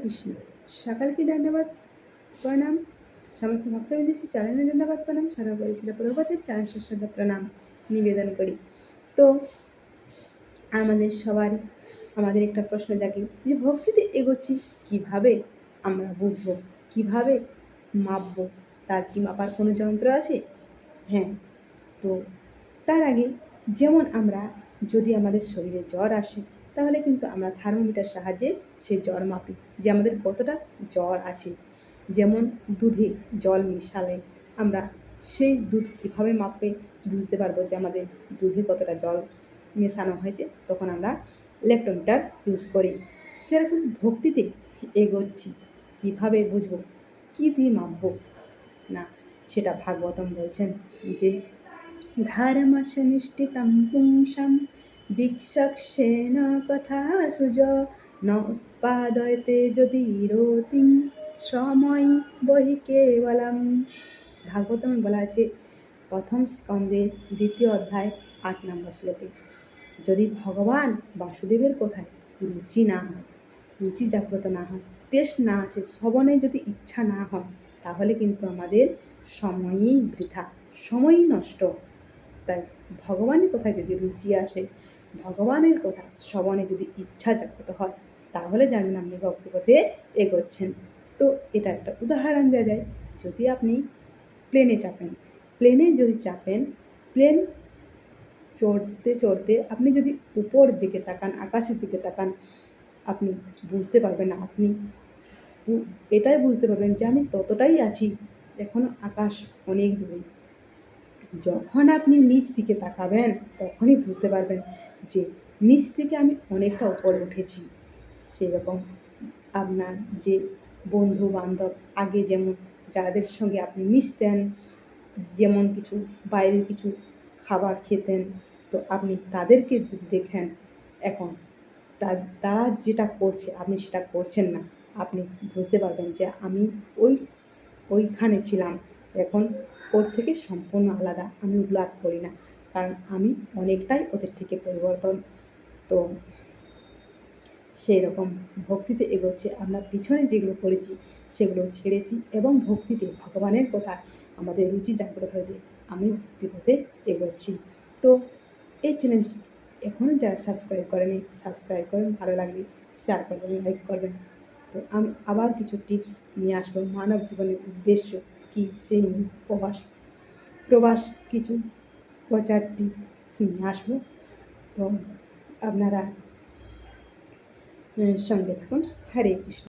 কৃষ্ণ। সকালকে ধন্যবাদ প্রণাম, সমস্ত ভক্তবৃন্দের চরণে ধন্যবাদ প্রণাম, সর্বোপরি ছিল প্রভুপাদের চরণ শ্রদ্ধা প্রণাম নিবেদন করি। তো আমাদের সবার আমাদের একটা প্রশ্ন জাগে যে ভক্তিতে এগোচ্ছি কীভাবে আমরা বুঝবো, কীভাবে মাপবো, তার কি মাপার কোনো যন্ত্র আছে? হ্যাঁ, তো তার আগে যেমন আমরা যদি আমাদের শরীরে জ্বর আসে তাহলে কিন্তু আমরা থার্মোমিটার সাহায্যে সেই জ্বর মাপি যে আমাদের কতটা জ্বর আছে। যেমন দুধে জল মিশালে আমরা সেই দুধ কীভাবে মাপে বুঝতে পারবো যে আমাদের দুধে কতটা জল মেশানো হয়েছে, তখন আমরা ল্যাক্টোমিটার ইউজ করি। সেরকম ভক্তিতে এগোচ্ছি কীভাবে বুঝবো, কী দিয়ে মাপবো? না, সেটা ভাগবতম বলছেন যে ধর্মসুনিষ্ঠিতং পুংসাং ভিক্ষাক্ষেণ কথা সুজ ন উৎপাদয়তে যদি রতিং শ্রমই বহি কেবলম। ভাগবতমে বলা আছে প্রথম স্কন্ধের 2য় অধ্যায় 8 নম্বর শ্লোকে, যদি ভগবান বাসুদেবের কথায় রুচি না হয়, রুচি জাগ্রত না হয়, টেস্ট না আসে, শ্রবণে যদি ইচ্ছা না হয়, তাহলে কিন্তু আমাদের সময়ই বৃথা, সময়ই নষ্ট। তাই ভগবানের কথায় যদি রুচি আসে, ভগবানের কথা শ্রবণে যদি ইচ্ছা জাগ্রত হয়, তাহলে জানেন আপনি ভক্তিপথে এগোচ্ছেন। তো এটা একটা উদাহরণ দেওয়া যায়, যদি আপনি প্লেনে চাপেন, প্লেনে যদি চাপেন, প্লেন চড়তে চড়তে আপনি যদি উপর দিকে তাকান, আকাশের দিকে তাকান, আপনি বুঝতে পারবেন না, আপনি এটাই বুঝতে পারবেন যে আমি ততটাই আছি, এখনো আকাশ অনেক দূরে। যখন আপনি নিচ দিকে তাকাবেন তখনই বুঝতে পারবেন যে নিচ থেকে আমি অনেকটা উপরে উঠেছি। সেরকম আপনার যে বন্ধু বান্ধব আগে যেমন যাদের সঙ্গে আপনি মিশতেন, যেমন কিছু বাইরের কিছু খাবার খেতেন, তো আপনি তাদেরকে যদি দেখেন এখন তারা যেটা করছে আপনি সেটা করছেন না, আপনি বুঝতে পারবেন যে আমি ওইখানে ছিলাম, এখন ওর থেকে সম্পূর্ণ আলাদা, আমি ওগুলো আর করি না, কারণ আমি অনেকটাই ওদের থেকে পরিবর্তন। তো সেই রকম ভক্তিতে এগোচ্ছে, আমরা পিছনে যেগুলো করেছি সেগুলো ছেড়েছি এবং ভক্তিতে ভগবানের কথা আমাদের রুচি জাগ্রত হয়েছে, আমি ভক্তিপথে এগোচ্ছি। তো এই চ্যানেলটি এখনও যারা সাবস্ক্রাইব করেনি সাবস্ক্রাইব করবেন, ভালো লাগলে শেয়ার করবেন, লাইক করবেন। তো আমি আবার কিছু টিপস নিয়ে আসবো, মানব জীবনের উদ্দেশ্য কী সেই নিয়ে, প্রবাস কিছু প্রচার টিপস নিয়ে আসবো। তো আপনারা সঙ্গে থাকুন। হরে কৃষ্ণ।